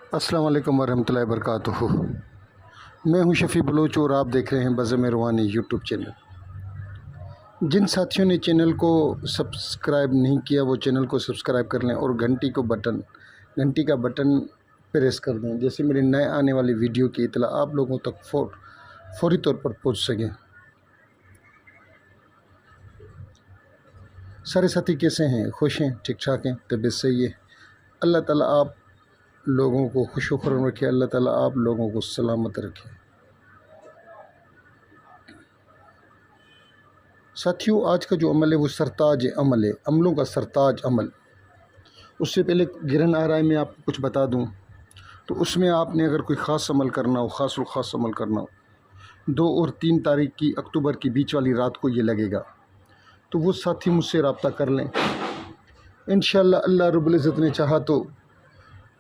अस्सलाम वालेकुम वरहमतुल्लाहि वबरकातुहू। मैं हूं शफ़ी बलोच और आप देख रहे हैं बज़म रूहानी यूट्यूब चैनल। जिन साथियों ने चैनल को सब्सक्राइब नहीं किया वो चैनल को सब्सक्राइब कर लें और घंटी का बटन प्रेस कर दें, जैसे मेरे नए आने वाली वीडियो की इतला आप लोगों तक फौरी तौर पर पहुंच सके। सारे साथी कैसे हैं? खुश हैं? ठीक ठाक हैं? तबीयत सही है? अल्लाह ताला आप लोगों को खुश व खुर्रम रखे, अल्लाह ताला आप लोगों को सलामत रखे। साथियों, आज का जो अमल है वो सरताज अमल है, अमलों का सरताज अमल। उससे पहले गिरन आ रहा है, मैं आपको कुछ बता दूं। तो उसमें आपने अगर कोई ख़ास अमल करना हो, ख़ास अमल करना हो, 2 और 3 तारीख की अक्टूबर की बीच वाली रात को ये लगेगा, तो वो साथी मुझसे रब्ता कर लें। इंशाअल्लाह अल्लाह रब्बुल इज़्ज़त ने चाहा तो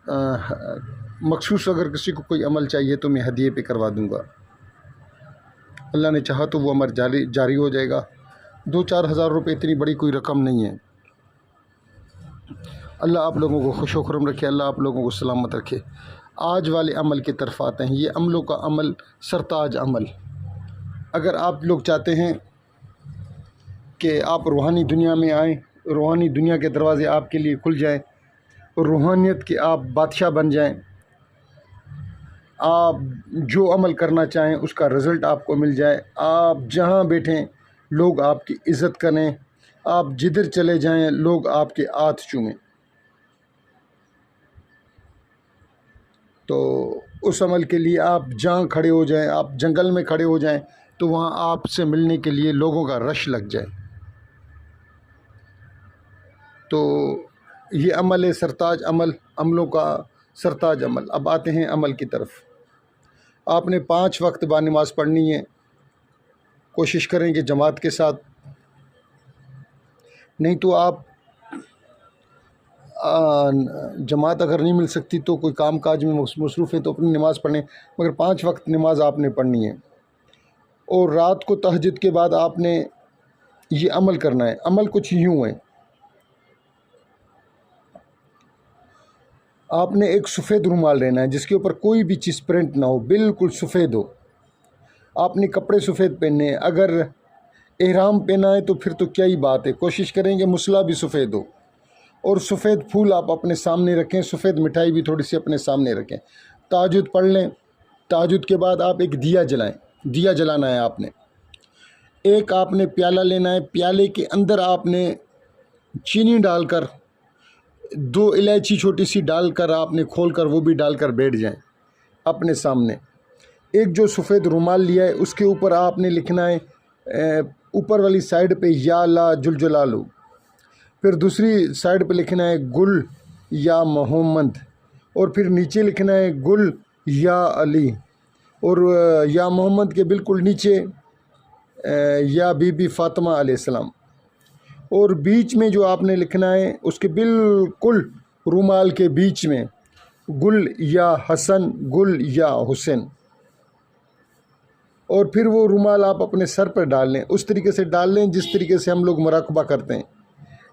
मखसूस अगर किसी को कोई अमल चाहिए तो मैं हदिये पे करवा दूंगा। अल्लाह ने चाहा तो वो अमल जारी हो जाएगा। 2-4 हज़ार रुपये इतनी बड़ी कोई रकम नहीं है। अल्लाह आप लोगों को खुश व खुर्रम रखे, अल्लाह आप लोगों को सलामत रखे। आज वाले अमल की तरफ आते हैं। ये अमलों का अमल सरताज अमल। अगर आप लोग चाहते हैं कि आप रूहानी दुनिया में आएँ, रूहानी दुनिया के दरवाज़े आपके लिए खुल जाएँ, रूहानियत के आप बादशाह बन जाएं, आप जो अमल करना चाहें उसका रिज़ल्ट आपको मिल जाए, आप जहां बैठें लोग आपकी इज़्ज़त करें, आप जिधर चले जाएं लोग आपके हाथ चूमें, तो उस अमल के लिए आप जहां खड़े हो जाएं, आप जंगल में खड़े हो जाएं तो वहां आपसे मिलने के लिए लोगों का रश लग जाए। तो ये अमल है सरताज अमल, अमलों का सरताज अमल। अब आते हैं अमल की तरफ। आपने 5 वक्त बानमाज पढ़नी है। कोशिश करें कि जमात के साथ, नहीं तो आप जमात अगर नहीं मिल सकती तो कोई काम काज में मसरूफ़ है तो अपनी नमाज़ पढ़ें, मगर 5 वक्त नमाज आपने पढ़नी है। और रात को तहज्जुद के बाद आपने ये अमल करना है। अमल कुछ यूँ है, आपने एक सफ़ेद रुमाल लेना है जिसके ऊपर कोई भी चीज़ प्रिंट ना हो, बिल्कुल सफ़ेद हो। आपने कपड़े सफ़ेद पहनने हैं। अगर एहराम पहना है तो फिर तो क्या ही बात है। कोशिश करेंगे मुसला भी सफ़ेद हो, और सफ़ेद फूल आप अपने सामने रखें, सफ़ेद मिठाई भी थोड़ी सी अपने सामने रखें। तहज्जुद पढ़ लें। तहज्जुद के बाद आप एक दिया जलाएं। दिया जलाना है आपने। एक आपने प्याला लेना है। प्याले के अंदर आपने चीनी डालकर, 2 इलायची छोटी सी डालकर आपने खोल कर वो भी डालकर बैठ जाएं अपने सामने। एक जो सफ़ेद रुमाल लिया है उसके ऊपर आपने लिखना है ऊपर वाली साइड पे या ला जुलजलालू, फिर दूसरी साइड पे लिखना है गुल या मोहम्मद, और फिर नीचे लिखना है गुल या अली, और या मोहम्मद के बिल्कुल नीचे या बीबी फ़ातिमा अलैहिस्सलाम, और बीच में जो आपने लिखना है उसके बिल्कुल रुमाल के बीच में गुल या हसन, गुल या हुसैन। और फिर वो रुमाल आप अपने सर पर डाल लें। उस तरीके से डाल लें जिस तरीके से हम लोग मुराकबा करते हैं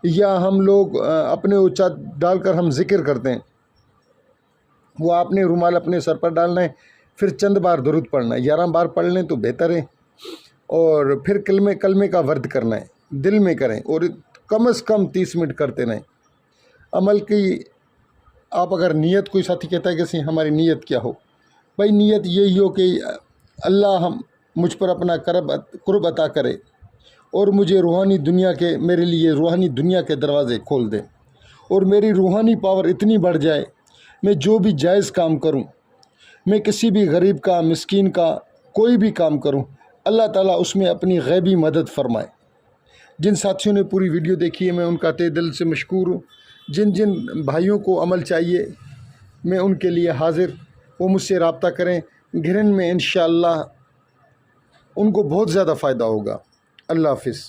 या हम लोग अपने ऊँचा डालकर हम ज़िक्र करते हैं। वो आपने रुमाल अपने सर पर डालना है। फिर चंद बार दुरूद पढ़ना है। 11 बार पढ़ लें तो बेहतर है। और फिर कलमे का वर्द करना है, दिल में करें, और कम से कम 30 मिनट करते रहें। अमल की आप अगर नीयत, कोई साथी कहता है कि हमारी नीयत क्या हो, भाई नीयत यही हो कि अल्लाह मुझ पर अपना कुर्ब अता करे और मुझे रूहानी दुनिया के, मेरे लिए रूहानी दुनिया के दरवाज़े खोल दे, और मेरी रूहानी पावर इतनी बढ़ जाए, मैं जो भी जायज़ काम करूं, मैं किसी भी गरीब का, मिस्कीन का कोई भी काम करूं, अल्लाह ताला उसमें अपनी गैबी मदद फरमाए। जिन साथियों ने पूरी वीडियो देखी है मैं उनका तहे दिल से मशकूर हूँ। जिन जिन भाइयों को अमल चाहिए मैं उनके लिए हाज़िर, वो मुझसे रब्ता करें। घिरन में इंशाअल्लाह उनको बहुत ज़्यादा फ़ायदा होगा। अल्लाह हाफ़िज़।